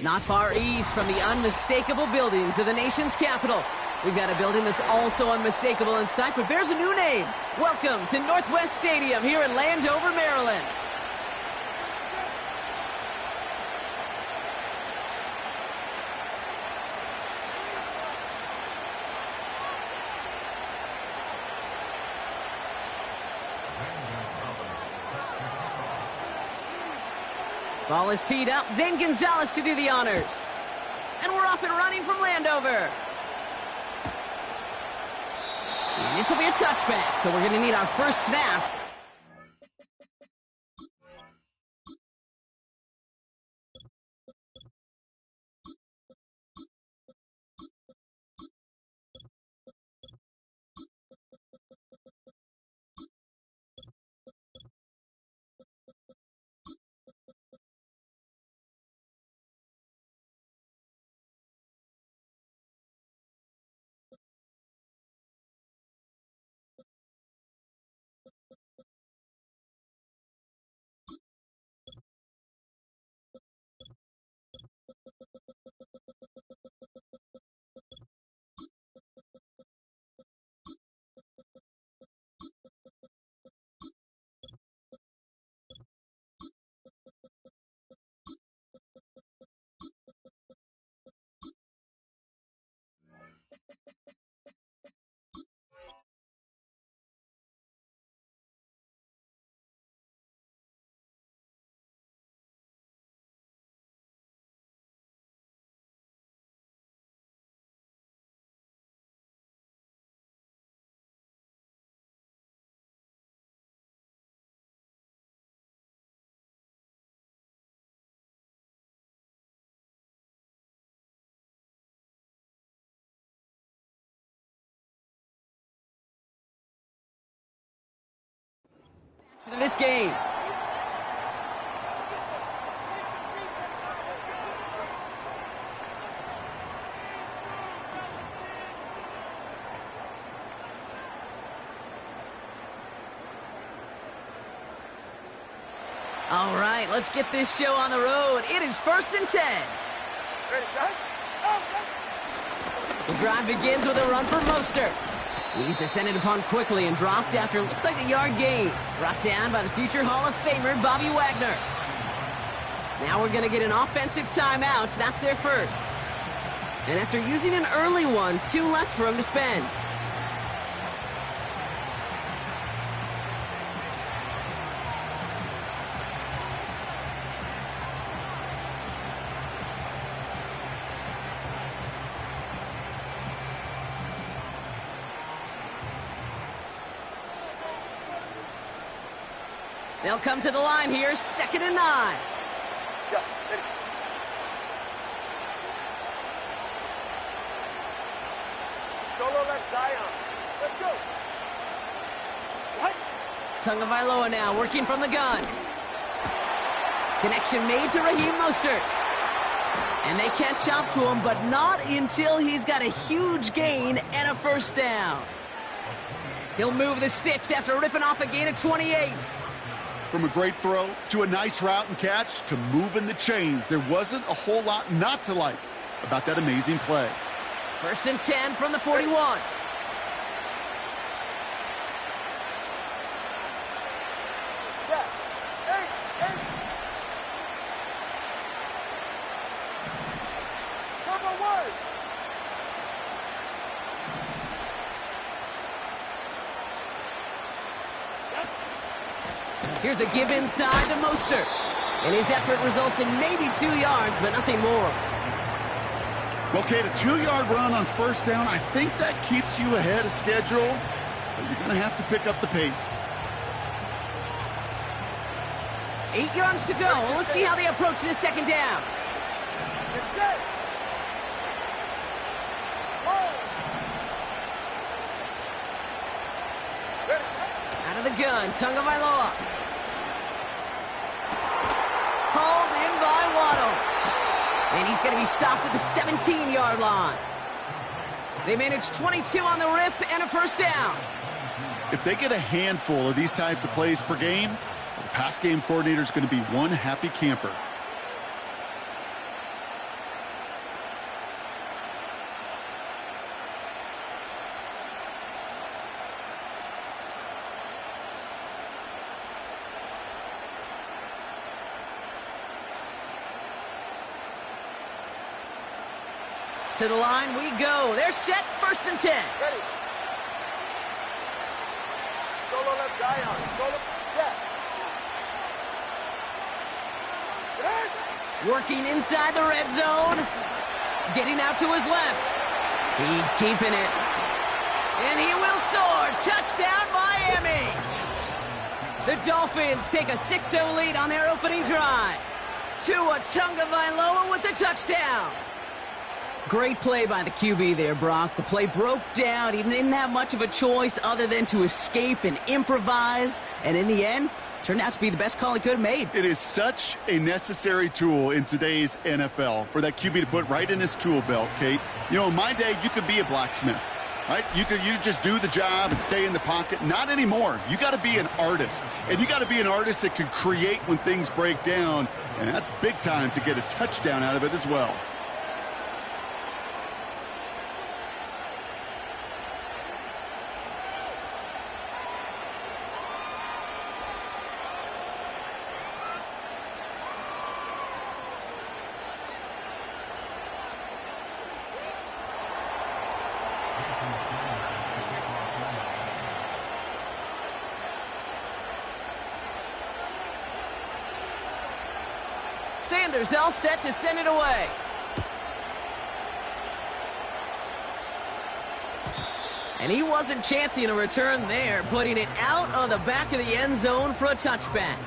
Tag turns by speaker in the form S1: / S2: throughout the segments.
S1: Not far east from the unmistakable buildings of the nation's capital, we've got a building that's also unmistakable in sight, but bears a new name. Welcome to Northwest Stadium here in Landover, Maryland. Ball is teed up. Zane Gonzalez to do the honors. And we're off and running from Landover. And this will be a touchback, so we're going to need our first snap. In this game. All right, let's get this show on the road. It is 1st and 10.
S2: Ready, son? Oh,
S1: the drive begins with a run for Mostert. He's descended upon quickly and dropped after looks like a yard gain. Brought down by the future Hall of Famer, Bobby Wagner. Now we're going to get an offensive timeout. That's their first. And after using an early one, 2 left for him to spend. They'll come to the line here, 2nd and 9.
S2: Yeah, ready. Solo left Zion. Let's go. What?
S1: Tagovailoa now working from the gun. Connection made to Raheem Mostert. And they catch up to him, but not until he's got a huge gain and a first down. He'll move the sticks after ripping off a gain of 28.
S3: From a great throw to a nice route and catch to moving the chains, there wasn't a whole lot not to like about that amazing play.
S1: 1st and 10 from the 41.
S2: Step. Hey, hey. Turbo 1.
S1: Here's a give inside to Mostert. And his effort results in maybe 2 yards, but nothing more.
S3: Well, Kate, a 2-yard run on first down, I think that keeps you ahead of schedule, but you're going to have to pick up the pace.
S1: 8 yards to go. Let's see how they approach this 2nd down.
S2: Get set. Roll. Ready.
S1: Out of the gun, Tagovailoa. Hauled in by Waddle. And he's going to be stopped at the 17-yard line. They managed 22 on the rip and a first down.
S3: If they get a handful of these types of plays per game, the pass game coordinator is going to be one happy camper.
S1: To the line we go. They're set, 1st and 10.
S2: Ready. Solo left Zion. Solo step. Good.
S1: Working inside the red zone. Getting out to his left. He's keeping it. And he will score. Touchdown, Miami. The Dolphins take a 6-0 lead on their opening drive. Tua Tagovailoa with the touchdown. Great play by the QB there, Brock. The play broke down. He didn't have much of a choice other than to escape and improvise. And in the end, turned out to be the best call he could have made.
S3: It is such a necessary tool in today's NFL for that QB to put right in his tool belt, Kate. You know, in my day, you could be a blacksmith, right? You just do the job and stay in the pocket. Not anymore. You got to be an artist. And you got to be an artist that can create when things break down. And that's big time to get a touchdown out of it as well.
S1: Sanders all set to send it away. And he wasn't chancing a return there, putting it out of the back of the end zone for a touchback.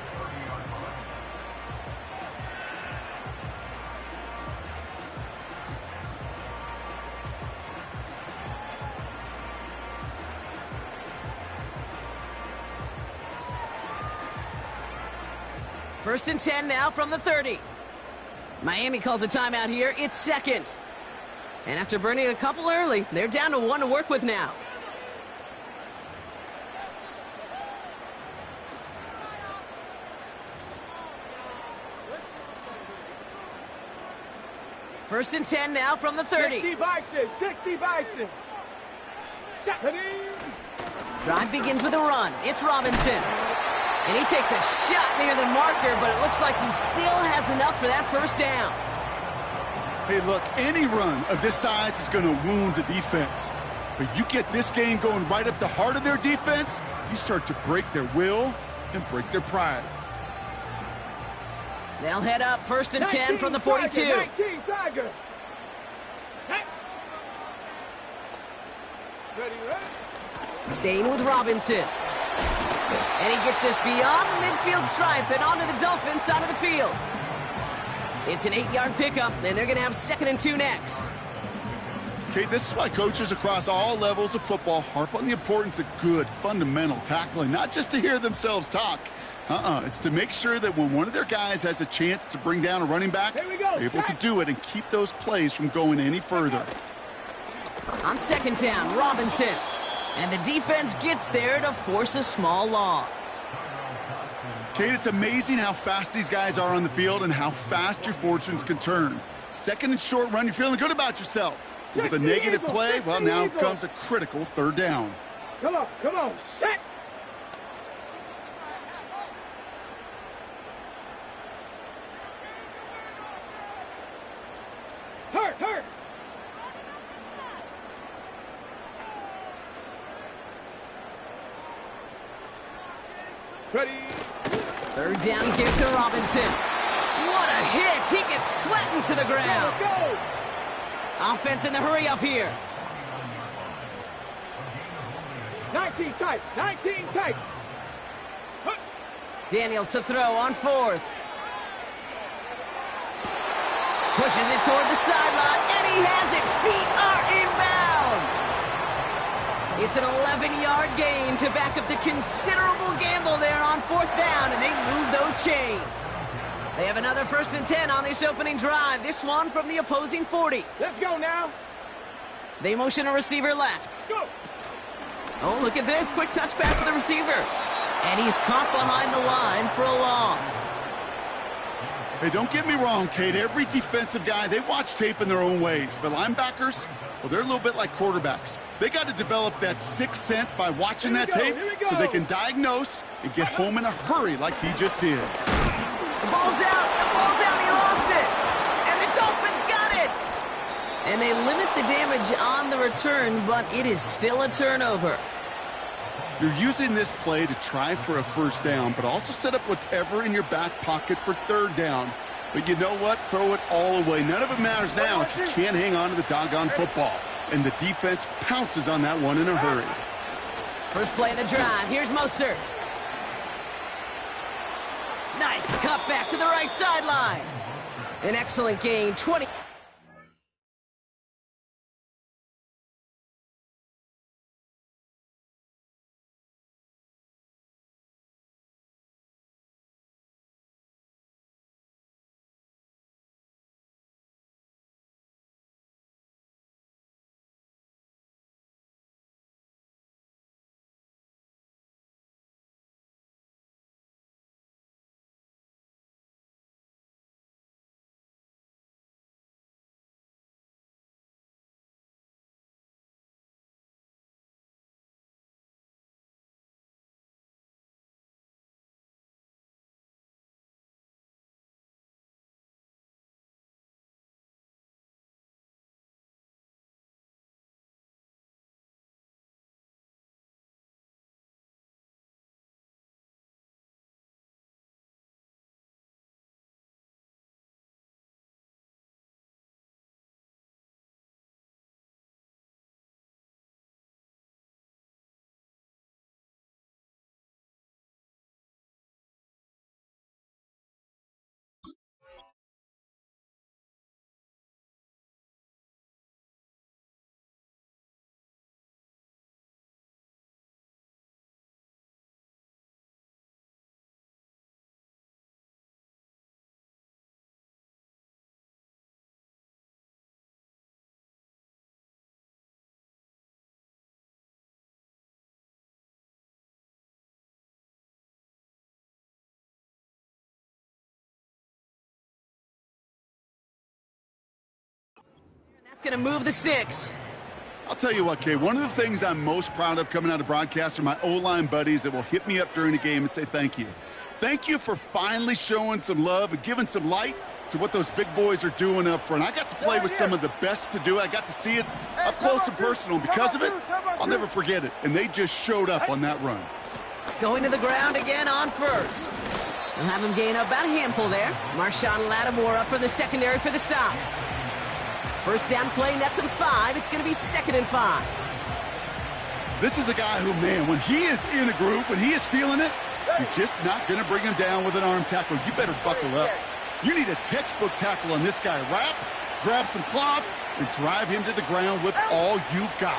S1: First and 10 now from the 30. Miami calls a timeout here. It's 2nd. And after burning a couple early, they're down to 1 to work with now. First and 10 now from the 30.
S2: 60 Bison.
S1: Drive begins with a run. It's Robinson. And he takes a shot near the marker, but it looks like he still has enough for that first down.
S3: Hey, look, any run of this size is going to wound the defense. But you get this game going right up the heart of their defense, you start to break their will and break their pride.
S1: They'll head up 1st and 10 from the 42.
S2: 19 Tiger.
S1: Staying with Robinson. And he gets this beyond the midfield stripe and onto the Dolphins side of the field. It's an 8-yard pickup, and they're going to have 2nd and 2 next.
S3: Okay, this is why coaches across all levels of football harp on the importance of good, fundamental tackling, not just to hear themselves talk. It's to make sure that when one of their guys has a chance to bring down a running back, they're able to do it and keep those plays from going any further.
S1: On 2nd down, Robinson. And the defense gets there to force a small loss.
S3: Kate, it's amazing how fast these guys are on the field and how fast your fortunes can turn. 2nd and short run, you're feeling good about yourself. But with a negative play, well, now comes a critical 3rd down.
S2: Come on, set. Hurt. Ready.
S1: 3rd down give to Robinson. What a hit! He gets flattened to the ground.
S2: Go.
S1: Offense in the hurry up here.
S2: 19 tight.
S1: Daniels to throw on 4th. Pushes it toward the sideline, and he has it. Feet are inbounds. It's an 11-yard gain to back up the considerable gamble there on 4th down, and they move those chains. They have another 1st and 10 on this opening drive, this one from the opposing 40.
S2: Let's go now.
S1: They motion a receiver left.
S2: Go.
S1: Oh, look at this. Quick touch pass to the receiver. And he's caught behind the line for a loss.
S3: Hey, don't get me wrong, Kate. Every defensive guy, they watch tape in their own ways. But linebackers, well, they're a little bit like quarterbacks. They got to develop that sixth sense by watching that tape so they can diagnose and get home in a hurry like he just did.
S1: The ball's out. He lost it. And the Dolphins got it. And they limit the damage on the return, but it is still a turnover.
S3: You're using this play to try for a first down, but also set up whatever in your back pocket for third down. But you know what? Throw it all away. None of it matters now if you can't hang on to the doggone football. And the defense pounces on that one in a hurry.
S1: First play of the drive. Here's Mostert. Nice cut back to the right sideline. An excellent gain. 20. That's going to move the sticks.
S3: I'll tell you what, Kay, one of the things I'm most proud of coming out of broadcast are my O-line buddies that will hit me up during the game and say thank you. Thank you for finally showing some love and giving some light to what those big boys are doing up front. I got to play with some of the best to do it. I got to see it up close and personal. Because of it, I'll never forget it. And they just showed up on that run.
S1: Going to the ground again on first. We'll have him gain about a handful there. Marshawn Lattimore up for the secondary for the stop. First down play, nets him 5. It's going to be 2nd and 5.
S3: This is a guy who, man, when he is in a group, when he is feeling it, you're just not going to bring him down with an arm tackle. You better buckle up. You need a textbook tackle on this guy. Wrap, grab some cloth, and drive him to the ground with all you got.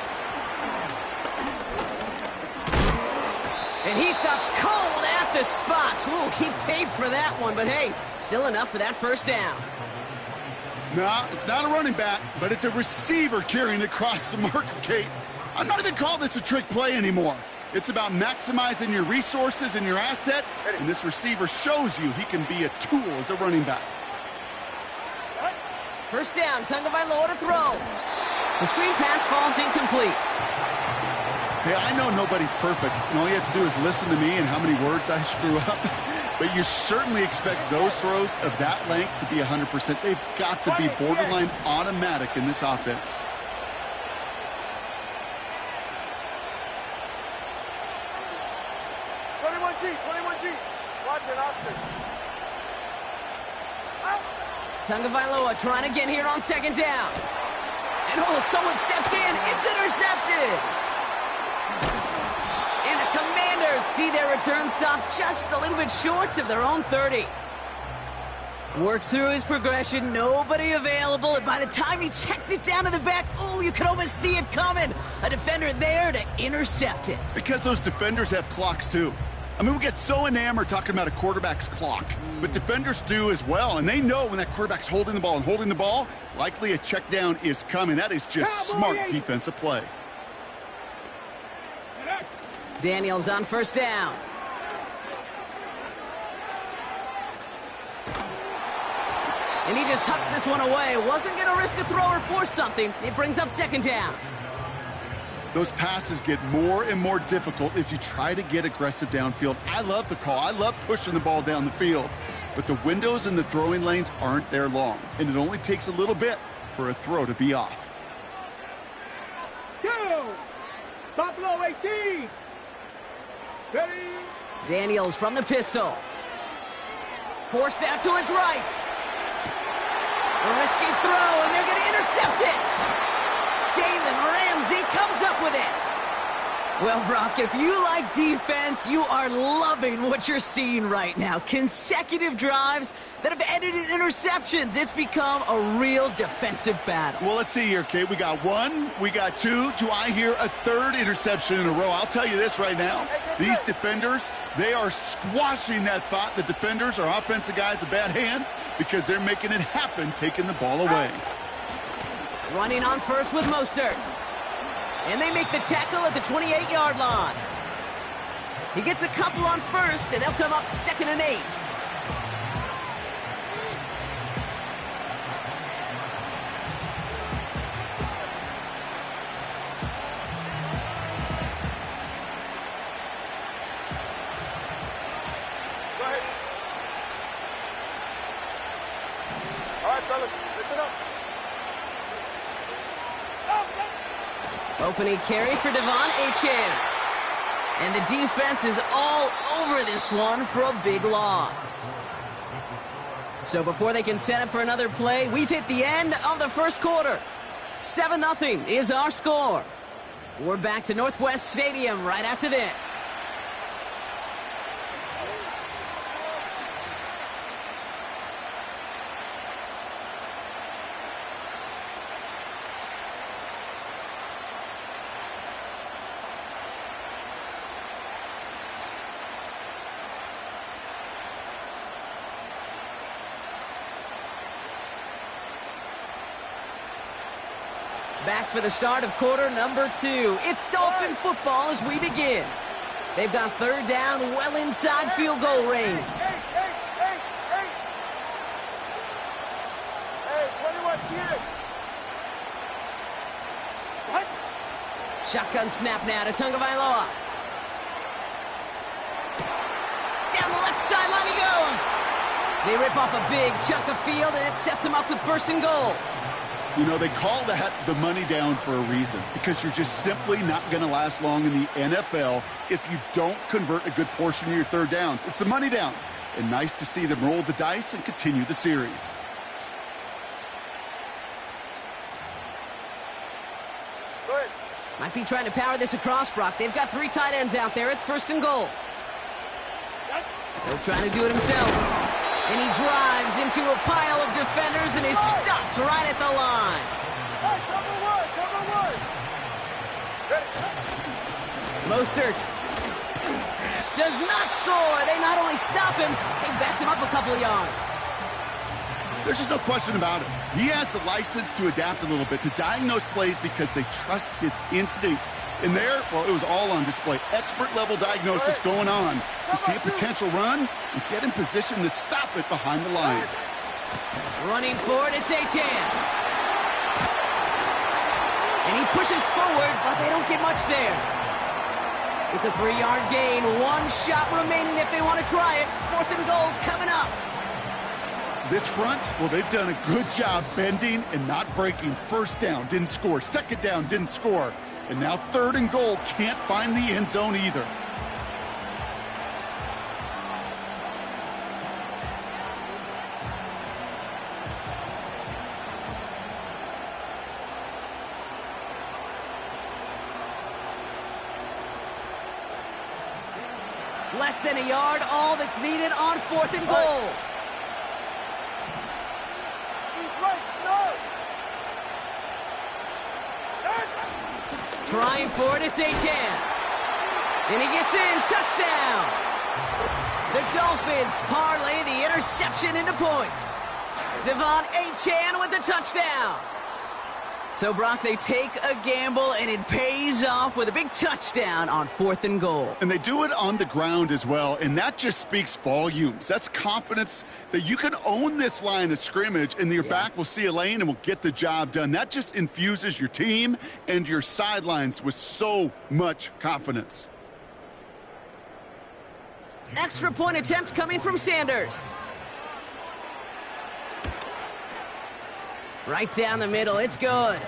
S1: And he stopped cold at the spot. Ooh, he paid for that one, but hey, still enough for that first down.
S3: No, it's not a running back, but it's a receiver carrying across the marker, Kate. I'm not even calling this a trick play anymore. It's about maximizing your resources and your asset, and this receiver shows you he can be a tool as a running back.
S1: First down, Tagovailoa to throw. The screen pass falls incomplete.
S3: Hey, I know nobody's perfect, and all you have to do is listen to me and how many words I screw up. But you certainly expect those throws of that length to be 100%. They've got to be borderline automatic in this offense.
S2: Watch it, Oscar.
S1: Tagovailoa trying to get here on 2nd down. And oh, someone stepped in. It's intercepted. And the Commanders see their return stop just a little bit short of their own 30. Worked through his progression, nobody available, and by the time he checked it down to the back, oh, you could almost see it coming. A defender there to intercept it.
S3: Because those defenders have clocks too. I mean, we get so enamored talking about a quarterback's clock, but defenders do as well, and they know when that quarterback's holding the ball and holding the ball, likely a check down is coming. That is just smart defensive play.
S1: Daniels on first down. And he just hucks this one away. Wasn't going to risk a throw or force something. It brings up 2nd down.
S3: Those passes get more and more difficult as you try to get aggressive downfield. I love the call. I love pushing the ball down the field. But the windows in the throwing lanes aren't there long. And it only takes a little bit for a throw to be off.
S2: Top low 18. Ready.
S1: Daniels from the pistol. Forced out to his right. A risky throw, and they're going to intercept it. Jalen Ramsey comes up with it. Well, Brock, if you like defense, you are loving what you're seeing right now. Consecutive drives that have ended in interceptions. It's become a real defensive battle.
S3: Well, let's see here, Kate. We got one, we got two. Do I hear a third interception in a row? I'll tell you this right now. These defenders, they are squashing that thought. The defenders are offensive guys with bad hands because they're making it happen, taking the ball away.
S1: Running on first with Mostert. And they make the tackle at the 28-yard line. He gets a couple on first, and they'll come up 2nd and 8.
S2: Go ahead. All right, fellas, listen up.
S1: Opening carry for Devon Achane. And the defense is all over this one for a big loss. So before they can set up for another play, we've hit the end of the first quarter. 7-0 is our score. We're back to Northwest Stadium right after this. Back for the start of quarter number 2. It's Dolphin football as we begin. They've got 3rd down well inside field goal range.
S2: Hey, 21, cheer. What?
S1: Shotgun snap now to Tagovailoa. Down the left sideline he goes. They rip off a big chunk of field, and it sets them up with 1st and goal.
S3: You know, they call that the money down for a reason, because you're just simply not going to last long in the NFL if you don't convert a good portion of your 3rd downs. It's the money down. And nice to see them roll the dice and continue the series.
S2: Go ahead.
S1: Might be trying to power this across, Brock. They've got 3 tight ends out there. It's 1st and goal. They're trying to do it himself. And he drives into a pile of defenders and is stopped right at the line.
S2: Hey, cover one.
S1: Mostert does not score. They not only stop him, they backed him up a couple of yards.
S3: There's just no question about it. He has the license to adapt a little bit, to diagnose plays because they trust his instincts. And there, well, it was all on display. Expert-level diagnosis going on to see a potential run and get in position to stop it behind the line.
S1: Running forward, it's Achane. And he pushes forward, but they don't get much there. It's a 3-yard gain. 1 shot remaining if they want to try it. 4th and goal coming up.
S3: This front, well, they've done a good job bending and not breaking. 1st down, didn't score. 2nd down, didn't score. And now 3rd and goal, can't find the end zone either.
S1: Less than a yard, all that's needed on 4th and goal.
S2: He's right, no.
S1: Trying for it, it's Achane. And he gets in, touchdown. The Dolphins parlay the interception into points. Devon Achane with the touchdown. So, Brock, they take a gamble, and it pays off with a big touchdown on 4th and goal.
S3: And they do it on the ground as well, and that just speaks volumes. That's confidence that you can own this line of scrimmage, and your back will see a lane and will get the job done. That just infuses your team and your sidelines with so much confidence.
S1: Extra point attempt coming from Sanders. Right down the middle. It's good.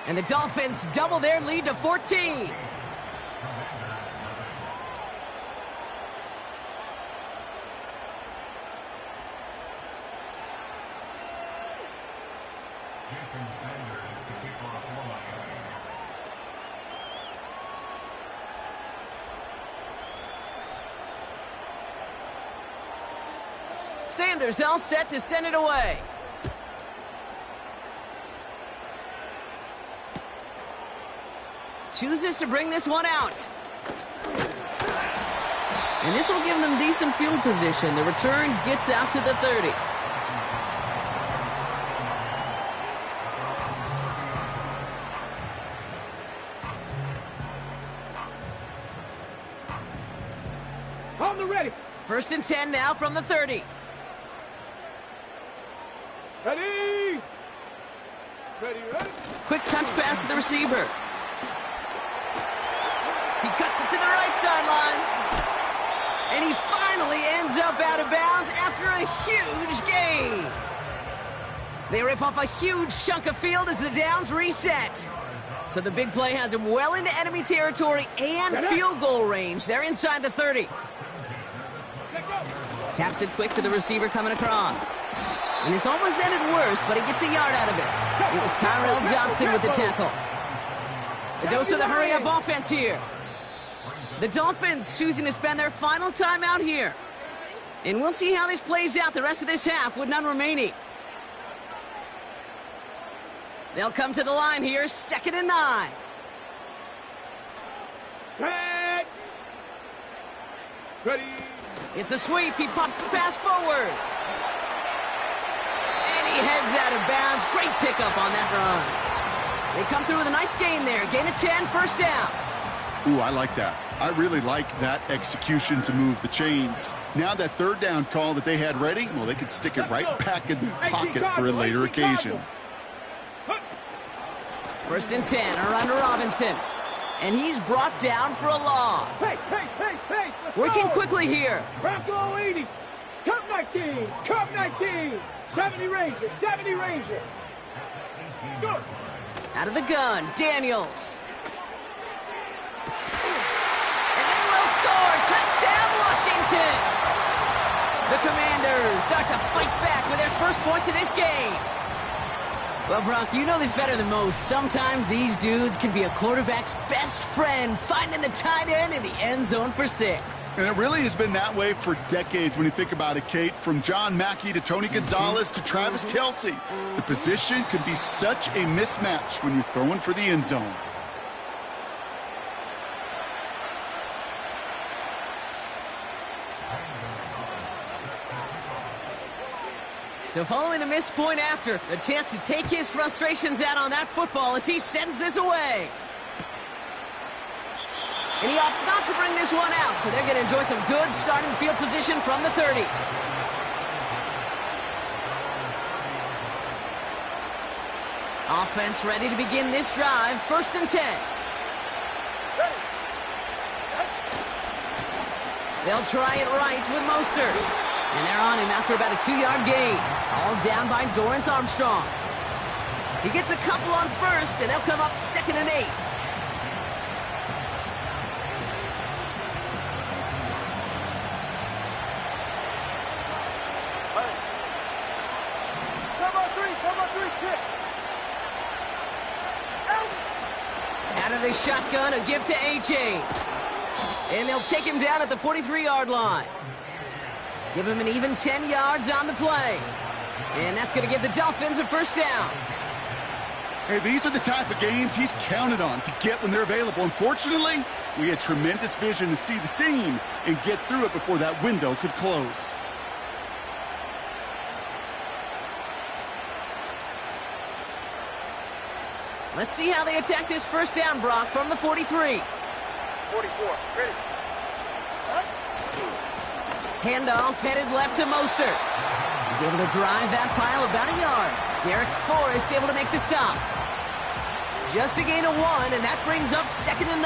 S1: And the Dolphins double their lead to 14. Sanders all set to send it away. Chooses to bring this one out. And this will give them decent field position. The return gets out to the 30.
S2: On the ready.
S1: 1st and 10 now from the 30.
S2: Ready. Ready, ready.
S1: Quick touch pass to the receiver. He cuts it to the right sideline. And he finally ends up out of bounds after a huge gain. They rip off a huge chunk of field as the downs reset. So the big play has him well into enemy territory and field goal range. They're inside the 30. Taps it quick to the receiver coming across. And this almost ended worse, but he gets a yard out of it. It was Tyrell Johnson with the tackle. A dose of the hurry-up offense here. The Dolphins choosing to spend their final time out here. And we'll see how this plays out the rest of this half with none remaining. They'll come to the line here, 2nd and 9.
S2: Ready.
S1: It's a sweep. He pops the pass forward. And he heads out of bounds. Great pickup on that run. They come through with a nice gain there. Gain of 10, 1st down.
S3: Ooh, I like that. I really like that execution to move the chains. Now that 3rd down call that they had ready, well, they could stick it right back in the pocket for a later occasion.
S1: 1st and 10, a run to Robinson. And he's brought down for a loss.
S2: Hey.
S1: Working quickly here.
S2: Bronco 80. Cup 19. Cup 19. 70 Ranger. 70 Ranger. Good.
S1: Out of the gun, Daniels. And they will score. Touchdown, Washington. The Commanders start to fight back with their first points of this game. Well, Bronk, you know this better than most. Sometimes these dudes can be a quarterback's best friend, finding the tight end in the end zone for 6.
S3: And it really has been that way for decades when you think about it, Kate. From John Mackey to Tony Gonzalez to Travis Kelce. The position can be such a mismatch when you're throwing for the end zone.
S1: So following the missed point after, a chance to take his frustrations out on that football as he sends this away. And he opts not to bring this one out, so they're going to enjoy some good starting field position from the 30. Offense ready to begin this drive, 1st and 10. They'll try it right with Mostert. And they're on him after about a 2-yard gain. All down by Dorrance Armstrong. He gets a couple on 1st, and they'll come up 2nd and 8.
S2: Time on 3, kick.
S1: Out of the shotgun, a give to A.J. And they'll take him down at the 43-yard line. Give him an even 10 yards on the play. And that's going to give the Dolphins a 1st down.
S3: Hey, these are the type of gains he's counted on to get when they're available. Unfortunately, we had tremendous vision to see the seam and get through it before that window could close.
S1: Let's see how they attack this 1st down, Brock, from the 43.
S2: 44. Ready.
S1: Handoff headed left to Mostert. He's able to drive that pile about a yard. Derek Forrest able to make the stop. Just a gain of 1, and that brings up 2nd and 9.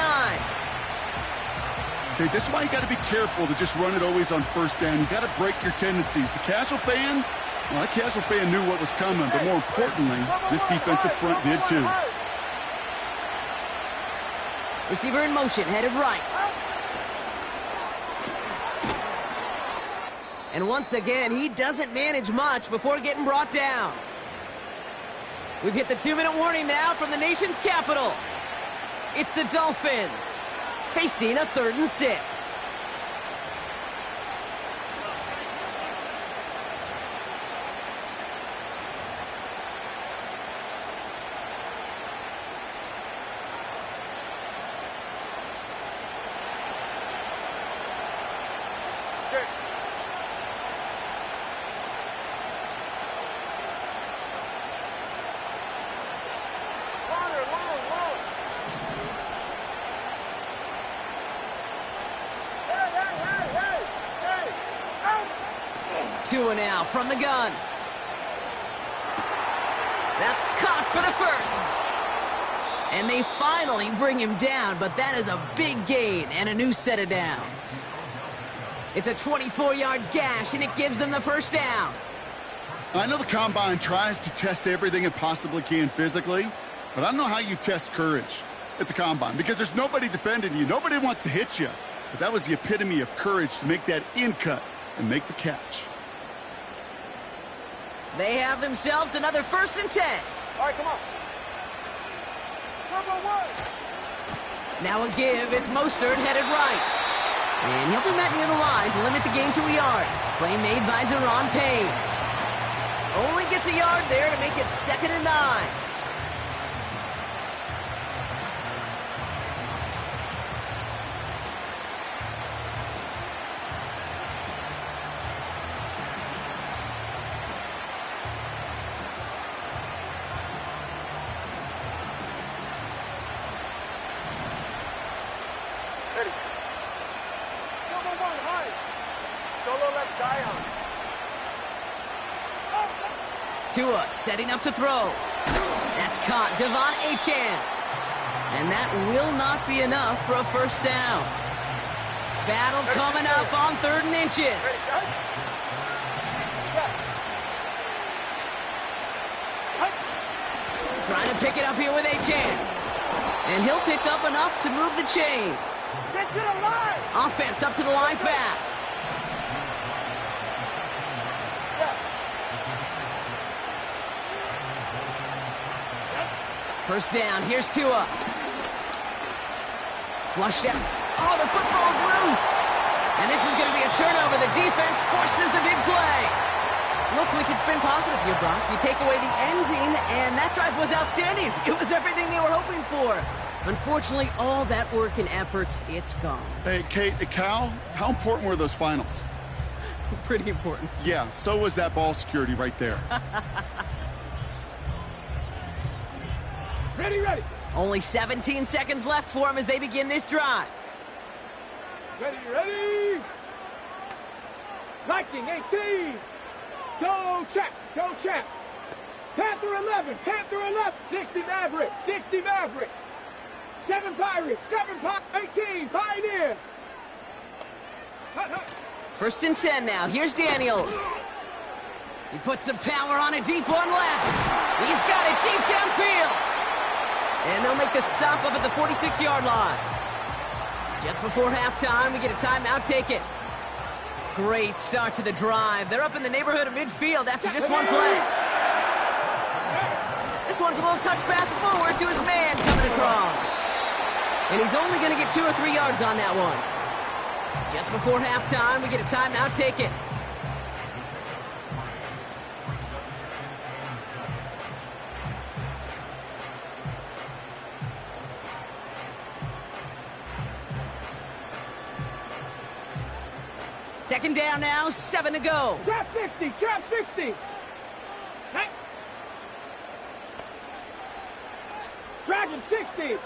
S3: Okay, this is why you got to be careful to just run it always on 1st down. You got to break your tendencies. The casual fan, Well, that casual fan knew what was coming, but more importantly, this defensive front did too.
S1: Receiver in motion, headed right. And once again, he doesn't manage much before getting brought down. We've hit the 2-minute warning now from the nation's capital. It's the Dolphins facing a 3rd and 6. Tua now from the gun. That's caught for the first. And they finally bring him down, but that is a big gain and a new set of downs. It's a 24-yard gash, and it gives them the first down.
S3: I know the Combine tries to test everything it possibly can physically, but I don't know how you test courage at the Combine because there's nobody defending you. Nobody wants to hit you. But that was the epitome of courage to make that in cut and make the catch.
S1: They have themselves another 1st and 10.
S2: All right, come on. Number 1.
S1: Now a give. It's Mostert headed right. And he'll be met near the line to limit the gain to a yard. Play made by Deron Payne. Only gets a yard there to make it 2nd and 9. Tua setting up to throw. That's caught. Devon Achane. And that will not be enough for a first down. Battle coming up on 3rd and inches. Trying to pick it up here with Achane. And he'll pick up enough to move the chains.
S2: Get to the line.
S1: Offense up to the line fast. First down, here's Tua. Flushed out. Oh, the football's loose. And this is going to be a turnover. The defense forces the big play. Look, we can spin positive here, Brock. You take away the ending, and that drive was outstanding. It was everything they were hoping for. Unfortunately, all that work and effort, it's gone.
S3: Hey, Kate, Cal, how important were those finals?
S1: Pretty important.
S3: Yeah, so was that ball security right there.
S2: Ready, ready.
S1: Only 17 seconds left for them as they begin this drive.
S2: Ready, ready. Viking 18. Go check, go check. Panther 11, Panther 11. 60 Maverick, 60 Maverick. 7 Pirates, 7 Pirates, 18 Pioneer. Hut, hut. 1st and 10 now. Here's Daniels. He puts some power on a deep one left. He's got it deep downfield. And they'll make the stop up at the 46-yard line. Just before halftime, we get a timeout. Take it. Great start to the drive. They're up in the neighborhood of midfield after just one play. This one's a little touch pass forward to his man coming across. And he's only going to get 2 or 3 yards on that one. Just before halftime, we get a timeout. Take it. Second down now, 7 to go. Trap 60, trap 60. Hey. Dragon 60.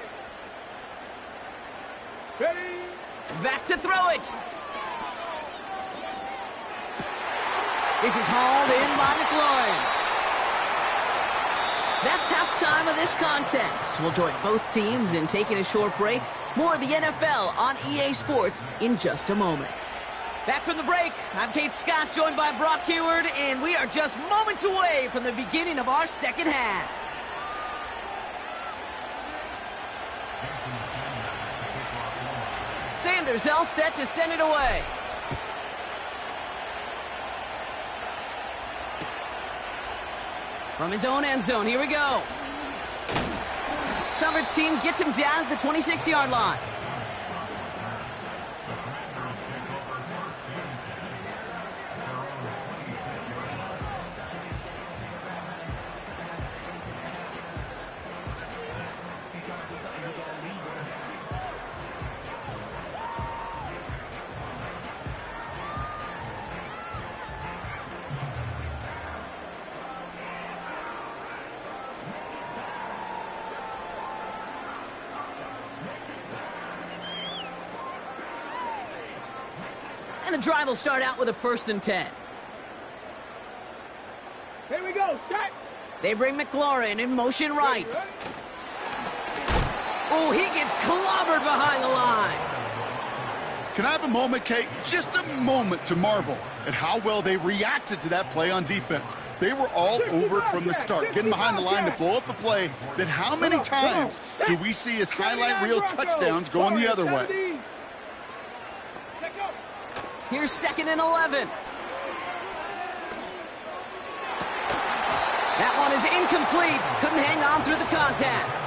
S2: Ready.
S1: Back to throw it. This is hauled in by McLaurin. That's halftime of this contest. We'll join both teams in taking a short break. More of the NFL on EA Sports in just a moment. Back from the break, I'm Kate Scott, joined by Brock Heward, and we are just moments away from the beginning of our second half. Sanders all set to send it away. From his own end zone, here we go. Coverage team gets him down at the 26-yard line. And the drive will start out with a 1st and 10.
S2: Here we go, set.
S1: They bring McLaurin in motion right. Oh, he gets clobbered behind the line.
S3: Can I have a moment, Kate? Just a moment to marvel at how well they reacted to that play on defense. They were all over it from the start, getting behind the line to blow up a play that how many times do we see as highlight reel touchdowns going the other way?
S1: Here's 2nd and 11. That one is incomplete. Couldn't hang on through the contact.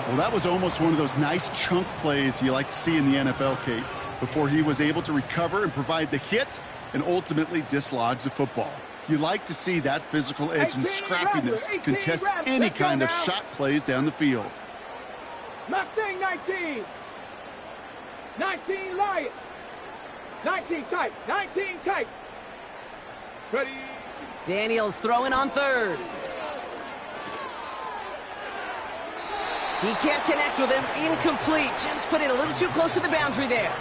S3: Well, that was almost one of those nice chunk plays you like to see in the NFL, Kate, before he was able to recover and provide the hit and ultimately dislodge the football. You like to see that physical edge and scrappiness to contest any kind of shot plays down the field.
S2: Mustang 19. 19 Lion. 19 tight. 19 tight. Ready.
S1: Daniels throwing on 3rd. He can't connect with him. Incomplete. Just put it a little too close to the boundary there.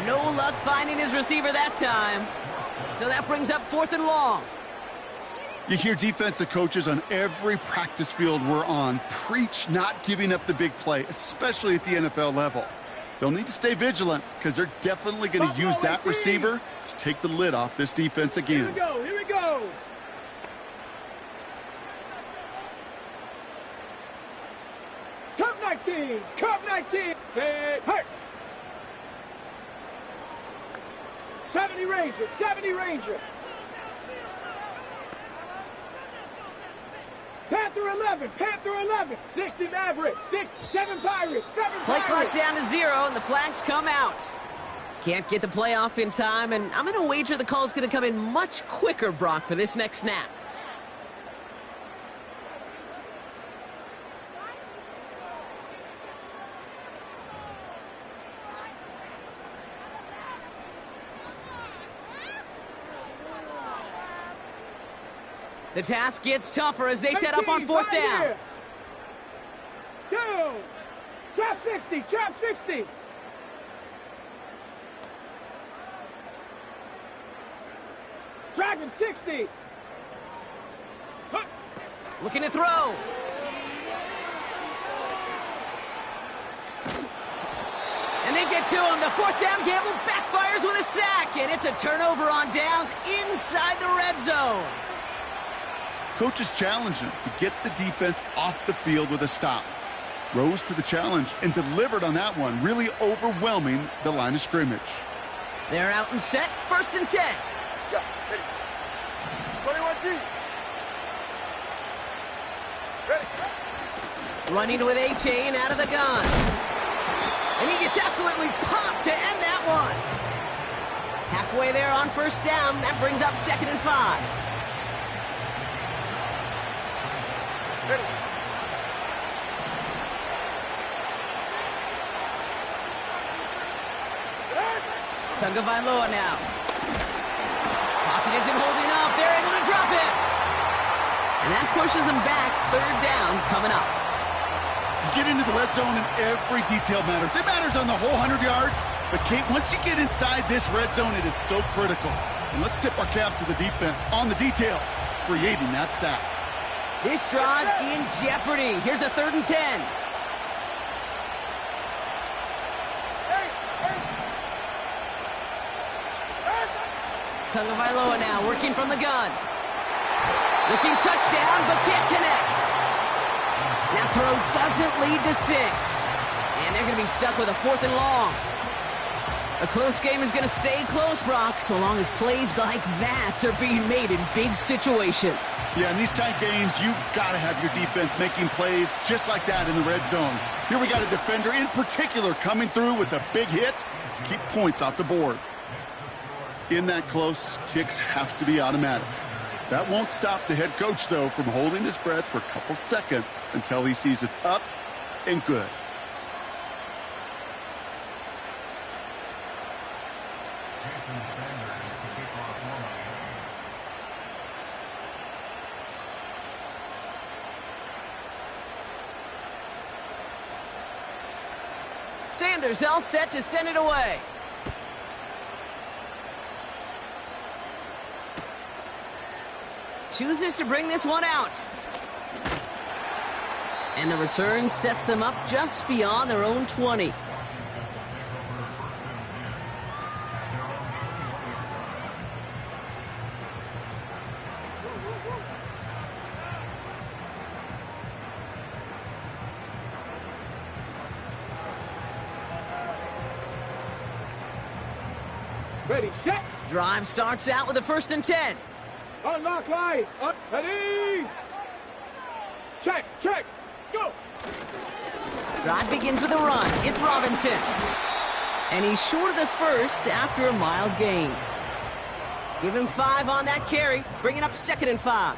S1: No luck finding his receiver that time. So that brings up 4th and long.
S3: You hear defensive coaches on every practice field we're on preach not giving up the big play, especially at the NFL level. They'll need to stay vigilant because they're definitely going to use that receiver to take the lid off this defense again.
S2: Here we go, here we go. Cup 19, Cup 19. Set, hurt. 70 Ranger, 70 Ranger. Panther 11, Panther 11, 60 Maverick, 7 Pirates, 7
S1: Play
S2: Pirates.
S1: clock down to 0, and the flags come out. Can't get the play off in time, and I'm going to wager the call is going to come in much quicker, Brock, for this next snap. The task gets tougher as they set up on 4th down.
S2: Go! Trap 60, trap 60. Dragon 60.
S1: Looking to throw. And they get to him. The 4th down gamble backfires with a sack, and it's a turnover on downs inside the red zone.
S3: Coaches challenge him to get the defense off the field with a stop. Rose to the challenge and delivered on that one, really overwhelming the line of scrimmage.
S1: They're out and set, 1st and 10.
S2: Yeah, ready. 21G. Ready.
S1: Running with A-Chain out of the gun. And he gets absolutely popped to end that one. Halfway there on 1st down, that brings up 2nd and 5.
S2: Ready.
S1: Tagovailoa now. Pocket isn't holding up. They're able to drop it. And that pushes them back. 3rd down coming up.
S3: You get into the red zone and every detail matters. It matters on the whole 100 yards. But, Kate, once you get inside this red zone, it is so critical. And let's tip our cap to the defense on the details, creating that sack.
S1: This drive in jeopardy. Here's a 3rd and 10. Tagovailoa now working from the gun. Looking touchdown, but can't connect. That throw doesn't lead to 6. And they're going to be stuck with a 4th and long. A close game is going to stay close, Brock, so long as plays like that are being made in big situations.
S3: Yeah, in these tight games, you got to have your defense making plays just like that in the red zone. Here we got a defender in particular coming through with a big hit to keep points off the board. In that close, kicks have to be automatic. That won't stop the head coach, though, from holding his breath for a couple seconds until he sees it's up and good.
S1: Sanders all set to send it away. Chooses to bring this one out. And the return sets them up just beyond their own 20.
S2: Ready, set.
S1: Drive starts out with a 1st and 10.
S2: Unlock line. Ready. Check, check. Go.
S1: Drive begins with a run. It's Robinson. And he's short of the 1st after a mild gain. Give him 5 on that carry. Bring it up 2nd and 5.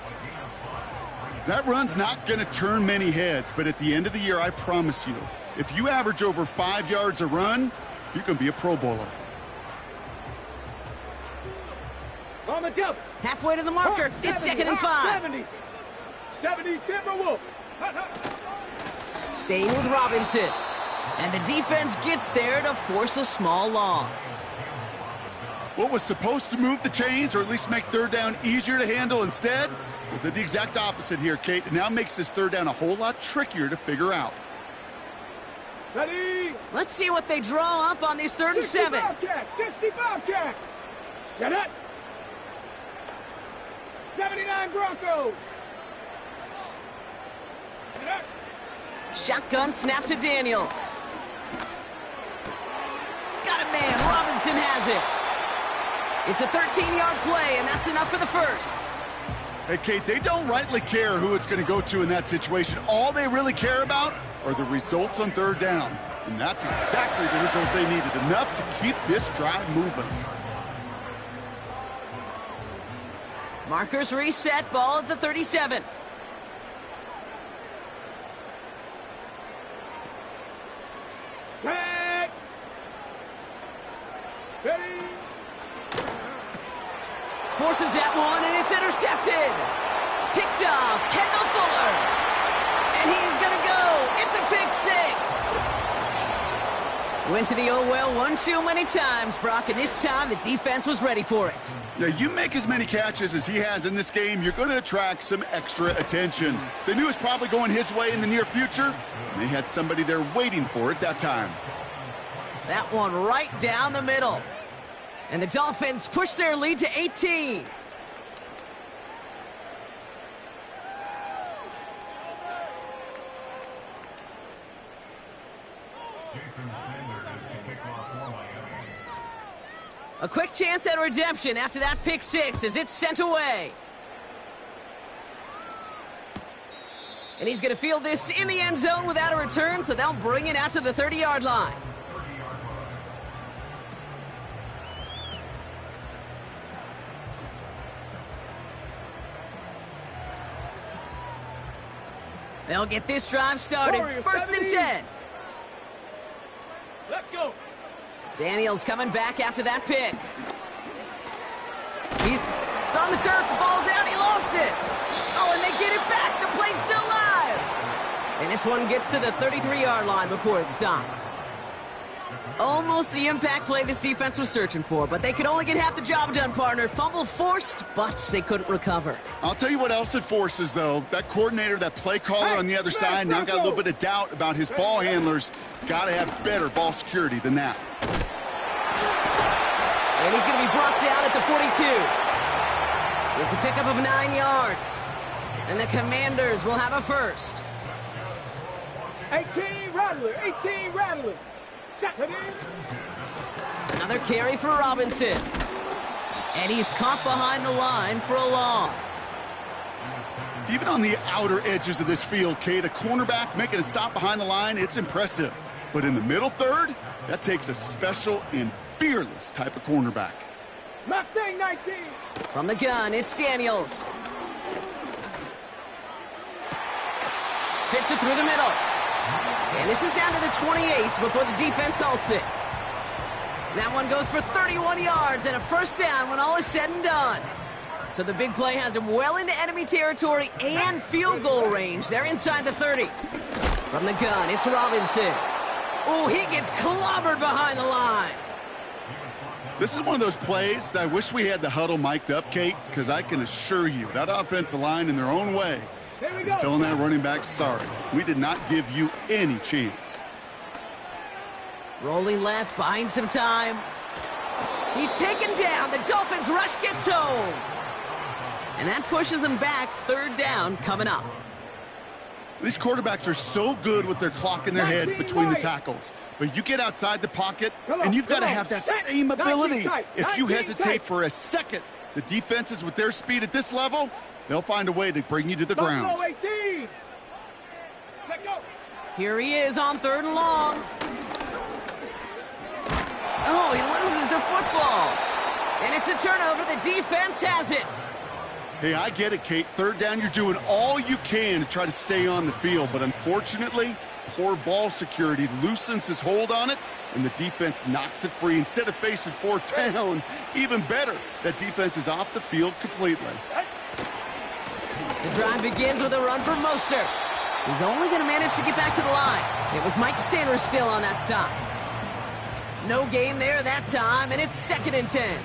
S3: That run's not going to turn many heads, but at the end of the year, I promise you, if you average over 5 yards a run, you're going to be a Pro Bowler.
S2: On the double.
S1: Halfway to the marker. It's 2nd and 5.
S2: 70 Timberwolves.
S1: Staying with Robinson. And the defense gets there to force a small loss.
S3: What was supposed to move the chains, or at least make 3rd down easier to handle instead, well, did the exact opposite here, Kate. It now makes this 3rd down a whole lot trickier to figure out.
S2: Ready.
S1: Let's see what they draw up on this 3rd and 7.
S2: 60 Bobcat. Set it. 79 Broncos.
S1: Shotgun snap to Daniels. Got it, man. Robinson has it. It's a 13-yard play, and that's enough for the 1st.
S3: Hey, Kate, they don't rightly care who it's going to go to in that situation. All they really care about are the results on 3rd down. And that's exactly the result they needed, enough to keep this drive moving.
S1: Markers reset, ball at the 37.
S2: Set. Ready.
S1: Forces that one, and it's intercepted. Picked off, Kendall Fuller. And he's going to go. It's a pick 6. Went to the oh-well one too many times, Brock, and this time the defense was ready for it.
S3: Yeah, you make as many catches as he has in this game, you're going to attract some extra attention. They knew it was probably going his way in the near future, and they had somebody there waiting for it that time.
S1: That one right down the middle. And the Dolphins push their lead to 18. A quick chance at redemption after that pick 6 as it's sent away. And he's going to field this in the end zone without a return, so they'll bring it out to the 30-yard line. They'll get this drive started.
S2: Warriors,
S1: 1st and 10.
S2: Let's go.
S1: Daniels coming back after that pick. He's on the turf. The ball's out. He lost it. Oh, and they get it back. The play's still live. And this one gets to the 33-yard line before it's stopped. Almost the impact play this defense was searching for, but they could only get half the job done, partner. Fumble forced, but they couldn't recover.
S3: I'll tell you what else it forces, though. That coordinator, that play caller on the other side, now got a little bit of doubt about his ball handlers. Got to have better ball security than that.
S1: And he's going to be brought down at the 42. It's a pickup of 9 yards. And the Commanders will have a first.
S2: 18 Rattler, 18 Rattler. Second in.
S1: Another carry for Robinson. And he's caught behind the line for a loss.
S3: Even on the outer edges of this field, Kate, a cornerback making a stop behind the line, it's impressive. But in the middle third, that takes a special and fearless type of cornerback.
S2: Mustang 19.
S1: From the gun, it's Daniels. Fits it through the middle. And this is down to the 28 before the defense halts it. That one goes for 31 yards and a first down when all is said and done. So the big play has him well into enemy territory and field goal range. They're inside the 30. From the gun, it's Robinson. Oh, he gets clobbered behind the line.
S3: This is one of those plays that I wish we had the huddle mic'd up, Kate, because I can assure you that offensive line in their own way is telling that running back, sorry, we did not give you any chance.
S1: Rolling left, buying some time. He's taken down. The Dolphins rush gets home. And that pushes them back. Third down coming up.
S3: These quarterbacks are so good with their clock in their head between the tackles. But you get outside the pocket, and you've got to have that same ability. If you hesitate for a second, the defenses with their speed at this level, they'll find a way to bring you to the ground.
S1: Here he is on third and long. Oh, he loses the football. And it's a turnover. The defense has it.
S3: Hey, I get it, Kate. Third down, you're doing all you can to try to stay on the field. But unfortunately, poor ball security loosens his hold on it, and the defense knocks it free. Instead of facing fourth down, even better, that defense is off the field completely.
S1: The drive begins with a run for Mostert. He's only going to manage to get back to the line. It was Mike Sanders still on that side. No gain there that time, and it's 2nd and 10.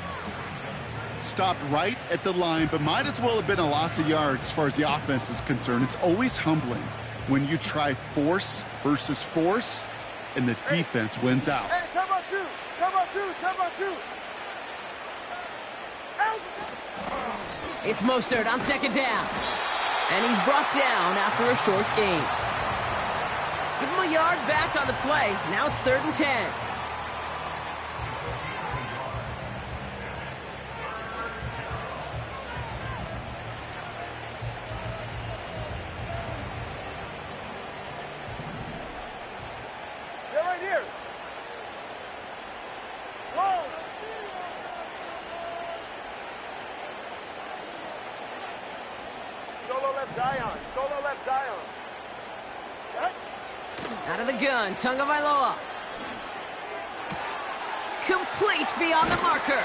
S3: Stopped right at the line, but might as well have been a loss of yards as far as the offense is concerned. It's always humbling when you try force versus force, and the defense wins out.
S2: Hey, time out two.
S1: It's Mostert on 2nd down. And he's brought down after a short gain. Give him a yard back on the play. Now it's 3rd and 10.
S2: They're right here. Whoa. Solo left Zion.
S1: Out of the gun, Tagovailoa. Complete beyond the marker.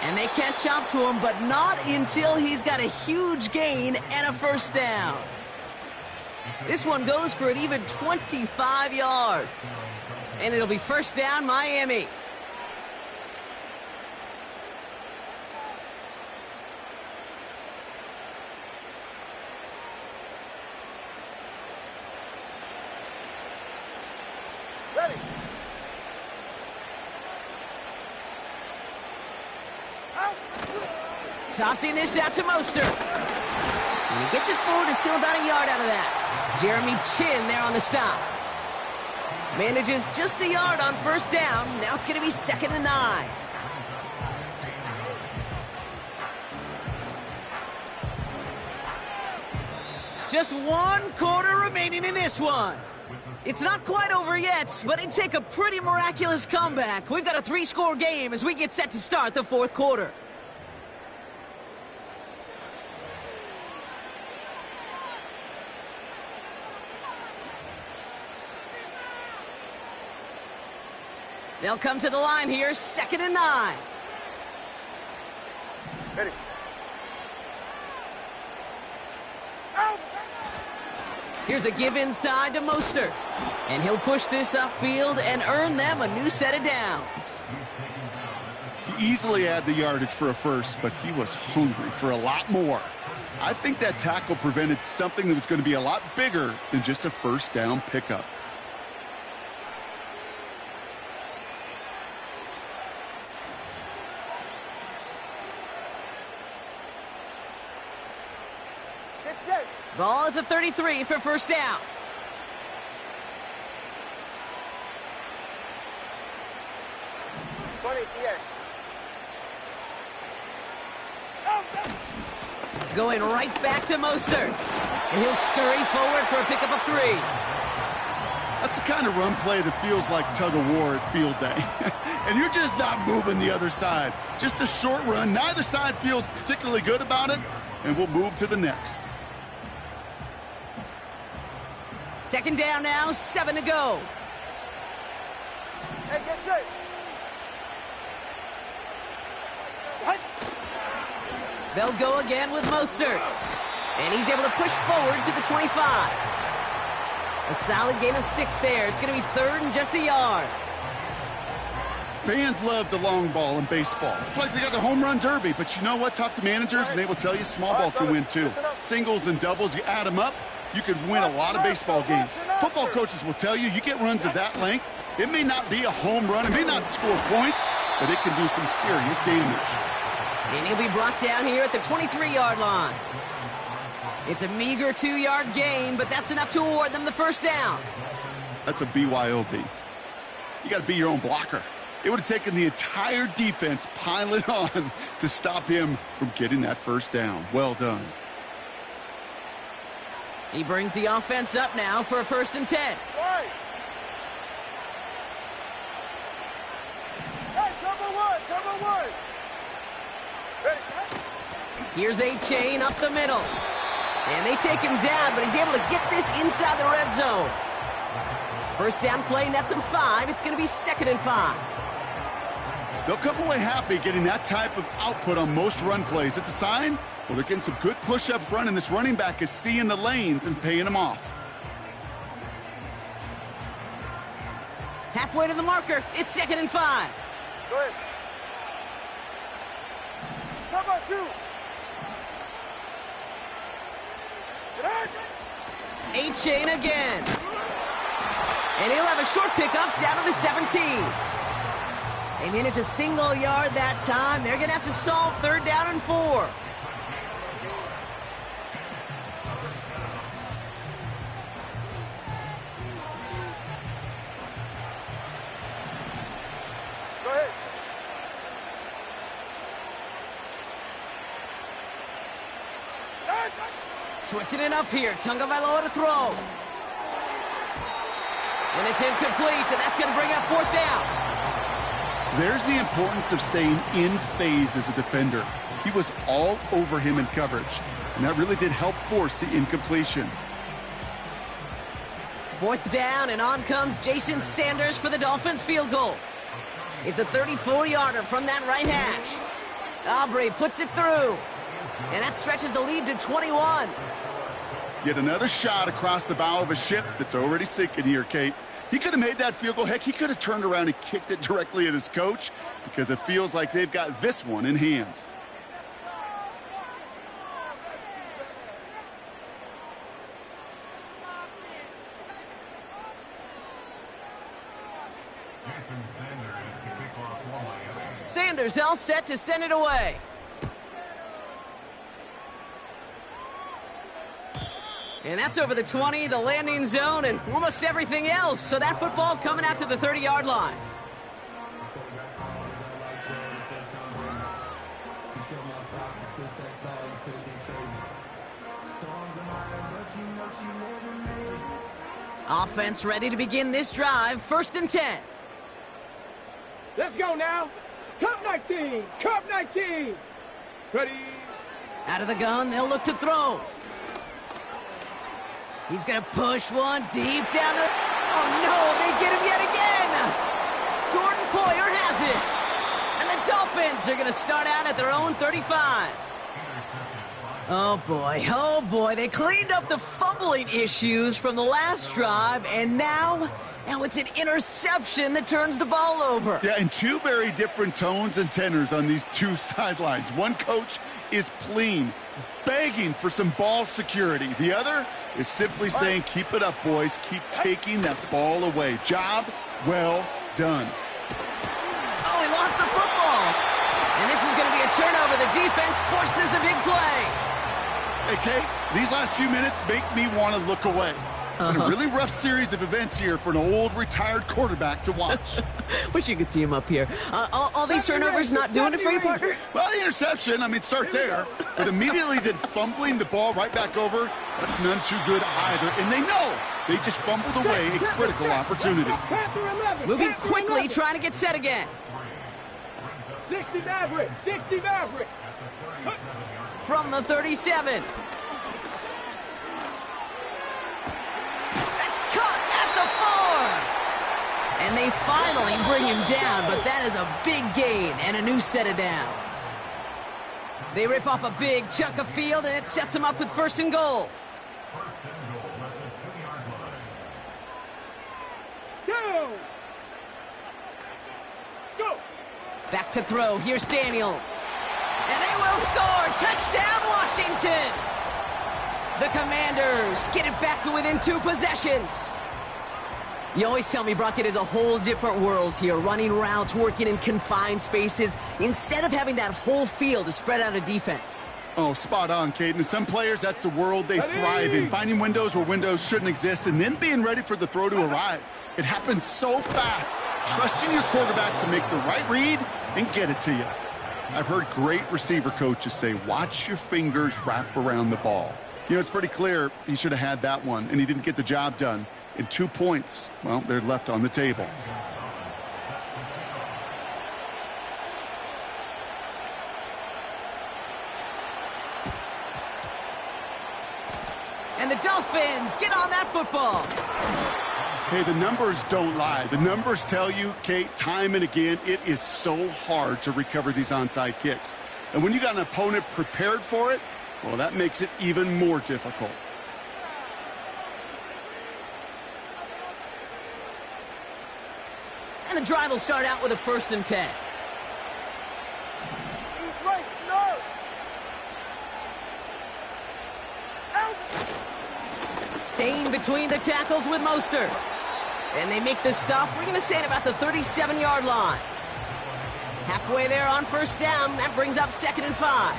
S1: And they catch up to him, but not until he's got a huge gain and a first down. This one goes for an even 25 yards. And it'll be first down, Miami.
S2: Ready. Out.
S1: Tossing this out to Mostert. And he gets it forward to still about a yard out of that. Jeremy Chin there on the stop. Manages just a yard on first down. Now it's going to be 2nd and 9. Just 1 quarter remaining in this one. It's not quite over yet, but it'd take a pretty miraculous comeback. We've got a 3-score game as we get set to start the 4th quarter. They'll come to the line here, 2nd and 9.
S2: Ready. Out.
S1: Here's a give inside to Mostert. And he'll push this upfield and earn them a new set of downs.
S3: He easily had the yardage for a first, but he was hungry for a lot more. I think that tackle prevented something that was going to be a lot bigger than just a first down pickup.
S1: Ball at the 33 for first down. Going right back to Mostert. And he'll scurry forward for a pickup of 3.
S3: That's the kind of run play that feels like tug-of-war at field day. And you're just not moving the other side. Just a short run. Neither side feels particularly good about it, and we'll move to the next.
S1: Second down now, 7 to go.
S2: Hey, get set.
S1: They'll go again with Mostert. And he's able to push forward to the 25. A solid gain of 6 there. It's going to be 3rd and just a yard.
S3: Fans love the long ball in baseball. It's like they got the home run derby, but you know what? Talk to managers, and they will tell you small ball can win too. Singles and doubles, you add them up, you could win a lot of baseball games. Football coaches will tell you, you get runs of that length, it may not be a home run, it may not score points, but it can do some serious damage.
S1: And he'll be brought down here at the 23-yard line. It's a meager 2-yard gain, but that's enough to award them the first down.
S3: That's a BYOB. You got to be your own blocker. It would have taken the entire defense piling on to stop him from getting that first down. Well done.
S1: He brings the offense up now for a 1st and 10.
S2: Hey, cover one. Ready,
S1: Here's A-Chain up the middle. And they take him down, but he's able to get this inside the red zone. First down play nets him 5. It's going to be 2nd and 5.
S3: They'll come away happy getting that type of output on most run plays. It's a sign, well, they're getting some good push up front, and this running back is seeing the lanes and paying them off.
S1: Halfway to the marker. It's 2nd and 5.
S2: Go ahead. Cover 2.
S1: A-Chain again. And he'll have a short pickup down to the 17. They manage a single yard that time. They're going to have to solve 3rd down and 4.
S2: Go ahead.
S1: Switching it up here. Tagovailoa to throw. And it's incomplete, and that's going to bring up 4th down.
S3: There's the importance of staying in phase as a defender. He was all over him in coverage, and that really did help force the incompletion.
S1: 4th down, and on comes Jason Sanders for the Dolphins field goal. It's a 34-yarder from that right hash. Aubrey puts it through, and that stretches the lead to 21.
S3: Yet another shot across the bow of a ship that's already sinking here, Kate. He could have made that field goal. Heck, he could have turned around and kicked it directly at his coach because it feels like they've got this one in hand.
S1: Sanders all set to send it away. And that's over the 20, the landing zone, and almost everything else. So that football coming out to the 30-yard line. Offense ready to begin this drive. 1st and 10.
S2: Let's go now. Cup 19. Cup 19. Ready.
S1: Out of the gun, they'll look to throw. He's going to push one deep down the... Oh, no, they get him yet again. Jordan Poyer has it. And the Dolphins are going to start out at their own 35. Oh, boy. They cleaned up the fumbling issues from the last drive, and now it's an interception that turns the ball over.
S3: Yeah, and 2 very different tones and tenors on these 2 sidelines. One coach is pleading, begging for some ball security. The other is simply saying, keep it up, boys. Keep taking that ball away. Job well done.
S1: Oh, he lost the football. And this is going to be a turnover. The defense forces the big play.
S3: Hey, Kate, these last few minutes make me want to look away. Been a really rough series of events here for an old retired quarterback to watch.
S1: Wish you could see him up here. All these turnovers not doing it for you, partner?
S3: Well, the interception, I mean, start there. But immediately then fumbling the ball right back over, that's none too good either. And they know they just fumbled away a critical opportunity.
S1: Moving quickly, trying to get set again.
S2: 60 Maverick, 60 Maverick.
S1: From the 37. That's cut at the 4. And they finally bring him down, but that is a big gain and a new set of downs. They rip off a big chunk of field, and it sets them up with 1st and goal.
S2: Go!
S1: Back to throw. Here's Daniels. And they will score. Touchdown, Washington. The Commanders get it back to within 2 possessions. You always tell me, Brock, it is a whole different world here, running routes, working in confined spaces, instead of having that whole field to spread out a defense.
S3: Oh, spot on, Kate. And some players, that's the world they thrive in, finding windows where windows shouldn't exist, and then being ready for the throw to arrive. It happens so fast, trusting your quarterback to make the right read and get it to you. I've heard great receiver coaches say, watch your fingers wrap around the ball. You know, it's pretty clear he should have had that one, and he didn't get the job done. And 2 points, well, they're left on the table.
S1: And the Dolphins get on that football.
S3: Hey, the numbers don't lie. The numbers tell you, Kate, time and again, it is so hard to recover these onside kicks. And when you got an opponent prepared for it, well, that makes it even more difficult.
S1: And the drive will start out with a 1st and 10.
S2: He's right, no!
S1: Staying between the tackles with Mostert. And they make the stop. We're going to say at about the 37-yard line. Halfway there on 1st down. That brings up 2nd and 5.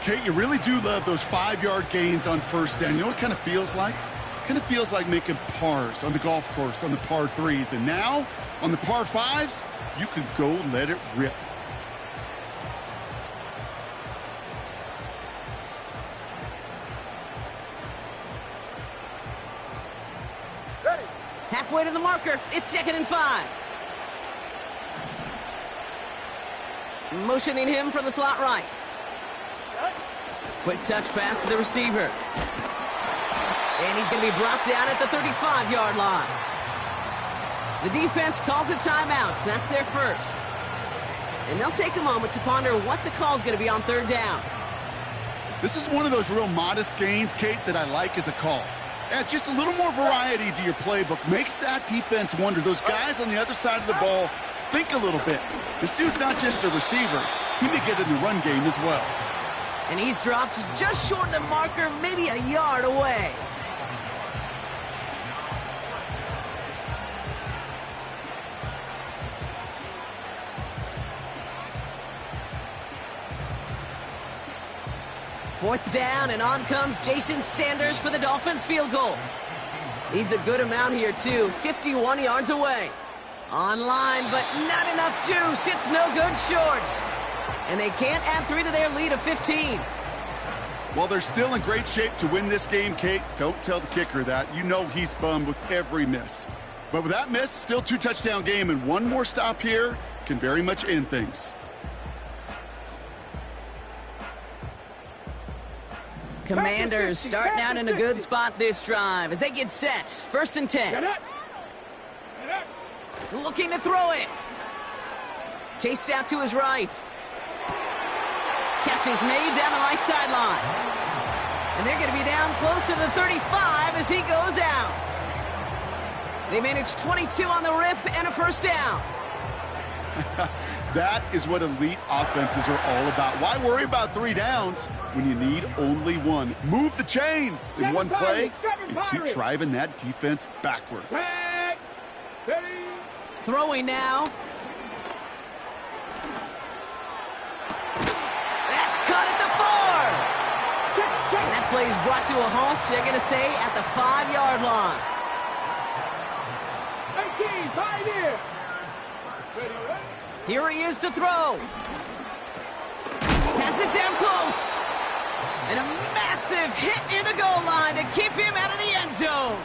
S3: Kate, you really do love those 5-yard gains on 1st down. You know what it kind of feels like? It kind of feels like making pars on the golf course on the par 3s. And now, on the par 5s, you can go let it rip.
S1: Halfway to the marker. It's 2nd and 5. Motioning him from the slot right. Quick touch pass to the receiver. And he's going to be brought down at the 35-yard line. The defense calls a timeout. So that's their 1st. And they'll take a moment to ponder what the call is going to be on 3rd down.
S3: This is one of those real modest gains, Kate, that I like as a call. Adds just a little more variety to your playbook. Makes that defense wonder. Those guys on the other side of the ball think a little bit. This dude's not just a receiver. He may get in the run game as well.
S1: And he's dropped just short of the marker, maybe a yard away. Fourth down, and on comes Jason Sanders for the Dolphins field goal. Needs a good amount here, too. 51 yards away. Online, but not enough juice. It's no good short. And they can't add 3 to their lead of 15.
S3: Well, they're still in great shape to win this game, Kate. Don't tell the kicker that. You know he's bummed with every miss. But with that miss, still 2-touchdown game, and one more stop here can very much end things.
S1: Commanders starting out in a good spot this drive as they get set. 1st and 10. Looking to throw it. Chased out to his right. Catch is made down the right sideline. And they're going to be down close to the 35 as he goes out. They managed 22 on the rip and a 1st down.
S3: That is what elite offenses are all about. Why worry about 3 downs when you need only 1? Move the chains in one play and keep driving that defense backwards.
S1: Throwing now. That's cut at the 4. That play is brought to a halt, they're going to say, at the 5-yard line.
S2: 18, Pioneer. Ready, ready.
S1: Here he is to throw. Pass it down close. And a massive hit near the goal line to keep him out of the end zone.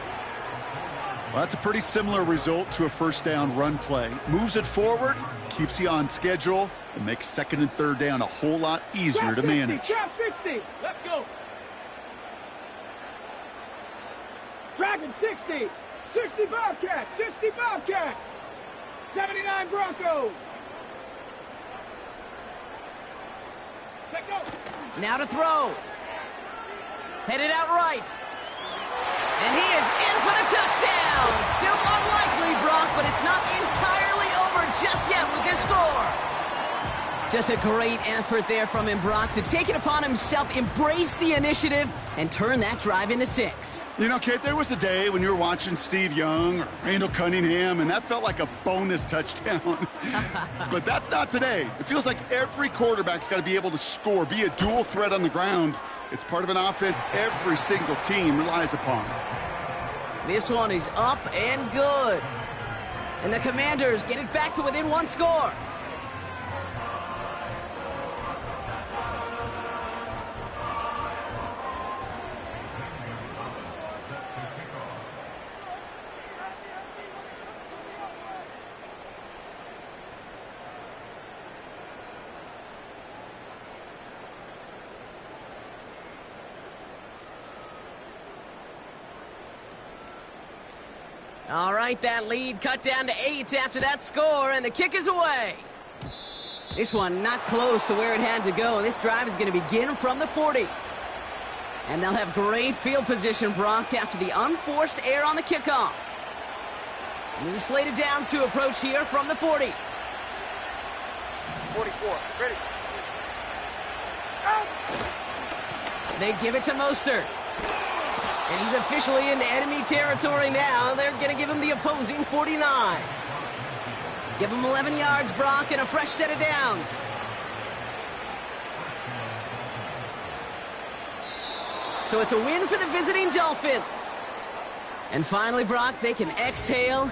S3: Well, that's a pretty similar result to a first down run play. Moves it forward, keeps you on schedule, and makes second and third down a whole lot easier to manage.
S2: Trap 60. Let's go. Dragon 60. 60 Bobcat. 60 Bobcat. 79 Broncos. Let go.
S1: Now to throw. Headed out right. And he is in for the touchdown. Still unlikely, Brock, but it's not entirely over just yet with this score. Just a great effort there from him, Brock, to take it upon himself, embrace the initiative, and turn that drive into 6.
S3: You know, Kate, there was a day when you were watching Steve Young or Randall Cunningham, and that felt like a bonus touchdown. But that's not today. It feels like every quarterback's got to be able to score, be a dual threat on the ground. It's part of an offense every single team relies upon.
S1: This one is up and good. And the Commanders get it back to within 1 score. All right, that lead cut down to 8 after that score, and the kick is away. This one not close to where it had to go, and this drive is going to begin from the 40. And they'll have great field position, Brock, after the unforced error on the kickoff. New slated downs to approach here from the 40.
S2: 44. Ready.
S1: They give it to Mostert. And he's officially into enemy territory now. They're going to give him the opposing 49. Give him 11 yards, Brock, and a fresh set of downs. So it's a win for the visiting Dolphins. And finally, Brock, they can exhale